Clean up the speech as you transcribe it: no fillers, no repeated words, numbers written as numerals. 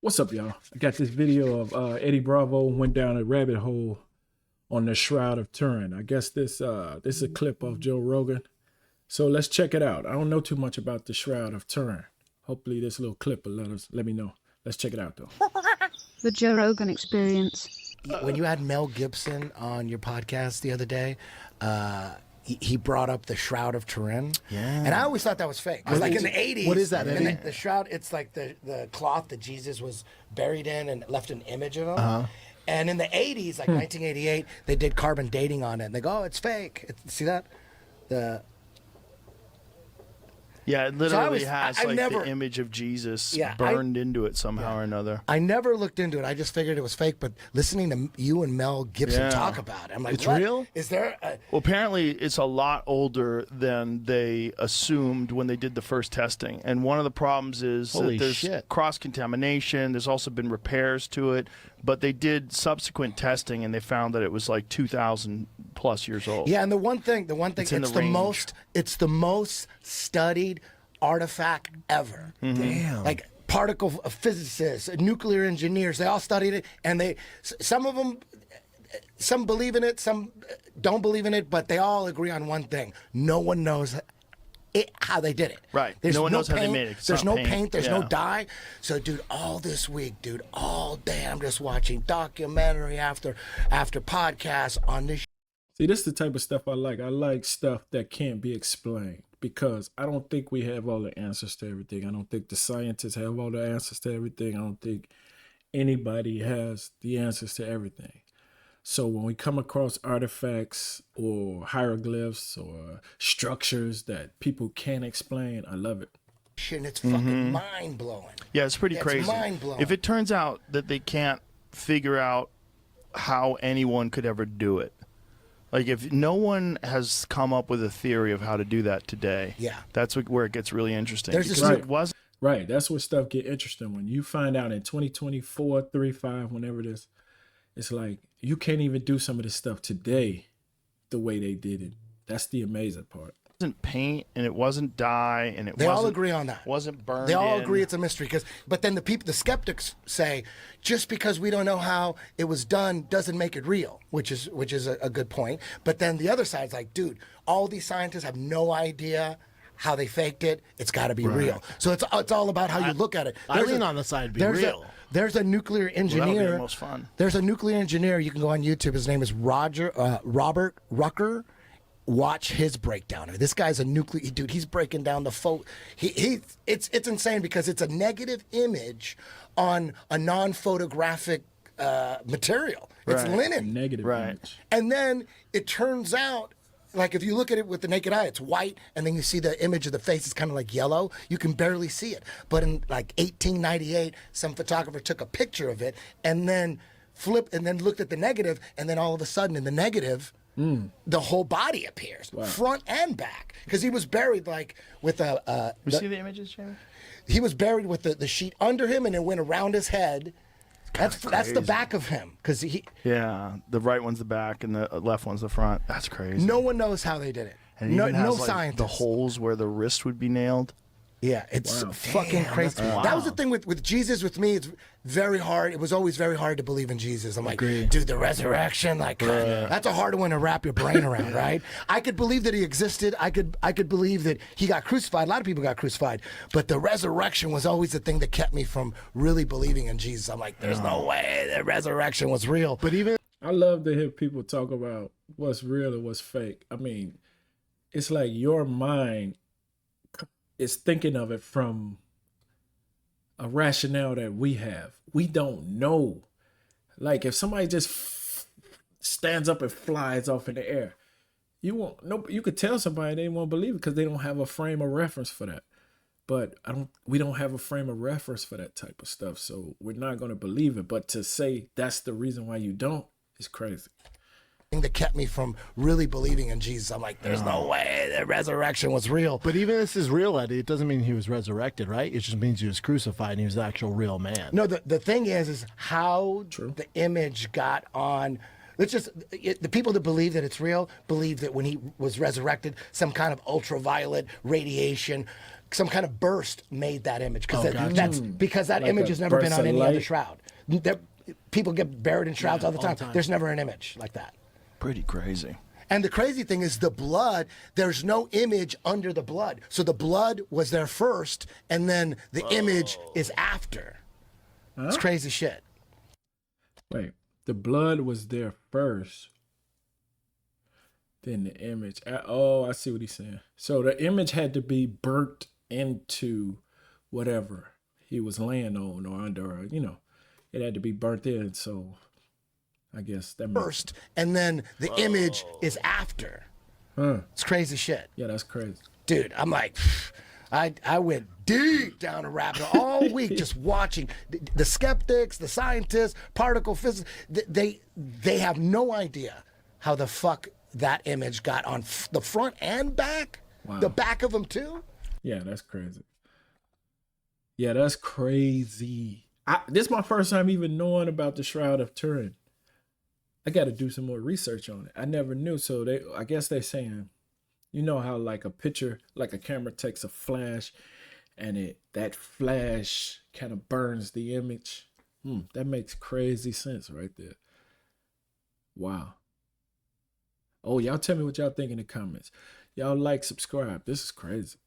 What's up, y'all? I got this video of Eddie Bravo went down a rabbit hole on the Shroud of Turin. I guess this is a clip of Joe Rogan. So let's check it out. I don't know too much about the Shroud of Turin. Hopefully this little clip will let me know. Let's check it out though. The Joe Rogan Experience. When you had Mel Gibson on your podcast the other day, he brought up the Shroud of Turin. Yeah. And I always thought that was fake. Because like in the 80s. What is that, Eddie? The shroud, it's like the cloth that Jesus was buried in and left an image of him. And in the 80s, like 1988, they did carbon dating on it. And they go, oh, it's fake. See that? Yeah, it literally So has the image of Jesus burned into it somehow or another. I never looked into it. I just figured it was fake. But listening to you and Mel Gibson talk about it, I'm like, it's what? real? Is there? Well, apparently it's a lot older than they assumed when they did the first testing. And one of the problems is that there's cross-contamination. There's also been repairs to it. But they did subsequent testing, and they found that it was like 2,000 plus years old. Yeah, and the one thing, it's the most studied artifact ever. Damn. Like particle physicists, nuclear engineers, they all studied it, and some of them, some believe in it, some don't believe in it, but they all agree on one thing: no one knows how they did it. Right. There's no one knows paint, how they made it. There's no paint. There's no dye. So, dude, all this week, all day, I'm just watching documentary after podcast on this. See, this is the type of stuff I like. I like stuff that can't be explained because I don't think we have all the answers to everything. I don't think the scientists have all the answers to everything. I don't think anybody has the answers to everything. So when we come across artifacts or hieroglyphs or structures that people can't explain, I love it. And it's fucking mind-blowing. Yeah, it's pretty crazy. It's mind-blowing. If it turns out that they can't figure out how anyone could ever do it, like if no one has come up with a theory of how to do that today, that's where it gets really interesting. Right, that's where stuff get interesting. When you find out in 2024, 35, whenever it is, it's like you can't even do some of this stuff today the way they did it. That's the amazing part. It wasn't paint and it wasn't dye and they all agree on that. Wasn't burned. They all agree it's a mystery but then the skeptics say just because we don't know how it was done doesn't make it real, which is a good point. But then the other side's like, dude, all these scientists have no idea how they faked it. It's got to be real. So it's all about how you look at it. I lean on the side be real. There's a nuclear engineer. Well, that would be the most fun. There's a nuclear engineer. You can go on YouTube. His name is Robert Rucker. Watch his breakdown. This guy's a nuclear dude. He's breaking down the photo. It's insane because it's a negative image on a non-photographic material. It's linen. Negative image. And then it turns out, like if you look at it with the naked eye, it's white, and then you see the image of the face is kind of like yellow. You can barely see it. But in like 1898, some photographer took a picture of it and then flipped and then looked at the negative, and then all of a sudden in the negative, the whole body appears, front and back, because he was buried like with a. You see the images, Jamie? He was buried with the sheet under him, and it went around his head. That's the back of him, because the right one's the back and the left one's the front. That's crazy. No one knows how they did it. And no has, scientist. The holes where the wrist would be nailed. Yeah, it's fucking crazy. That was the thing with Jesus. With me, it's very hard. It was always very hard to believe in Jesus. I'm like, dude, the resurrection, that's a hard one to wrap your brain around, right? I could believe that he existed. I could believe that he got crucified. A lot of people got crucified, but the resurrection was always the thing that kept me from really believing in Jesus. I'm like, there's no way the resurrection was real. But even I love to hear people talk about what's real and what's fake. I mean, it's like your mind is thinking of it from a rationale that we have. We don't know. Like if somebody just stands up and flies off in the air, you could tell somebody they won't believe it because they don't have a frame of reference for that. But we don't have a frame of reference for that type of stuff, so we're not going to believe it. But to say that's the reason why you don't is crazy. That kept me from really believing in Jesus. I'm like, there's no way the resurrection was real. But even if this is real, Eddie, it doesn't mean he was resurrected, right? It just means he was crucified and he was the actual real man. No, the thing is how the image got on. The people that believe that it's real believe that when he was resurrected, some kind of ultraviolet radiation some kind of burst made that image because gotcha. that's because that Like image a has never been burst on of any other light? shroud. People get buried in shrouds all the time. There's never an image like that. Pretty crazy. And the crazy thing is the blood, there's no image under the blood. So the blood was there first, and then the image is after. Huh? It's crazy shit. Wait, the blood was there first, then the image. Oh, I see what he's saying. So the image had to be burnt into whatever he was laying on or under, or, it had to be burnt in. So I guess that makes First, and then the image is after. It's crazy shit. Yeah, that's crazy. Dude, I'm like, I went deep down a rabbit hole all week just watching the skeptics, the scientists, particle physics. They have no idea how the fuck that image got on the front and back. Wow. The back of them too. Yeah, that's crazy. Yeah, that's crazy. This is my first time even knowing about the Shroud of Turin. I got to do some more research on it. I never knew. So I guess they're saying, how like a picture, like a camera takes a flash and that flash kind of burns the image. That makes crazy sense right there. Wow. Oh, y'all tell me what y'all think in the comments. Y'all like, subscribe. This is crazy.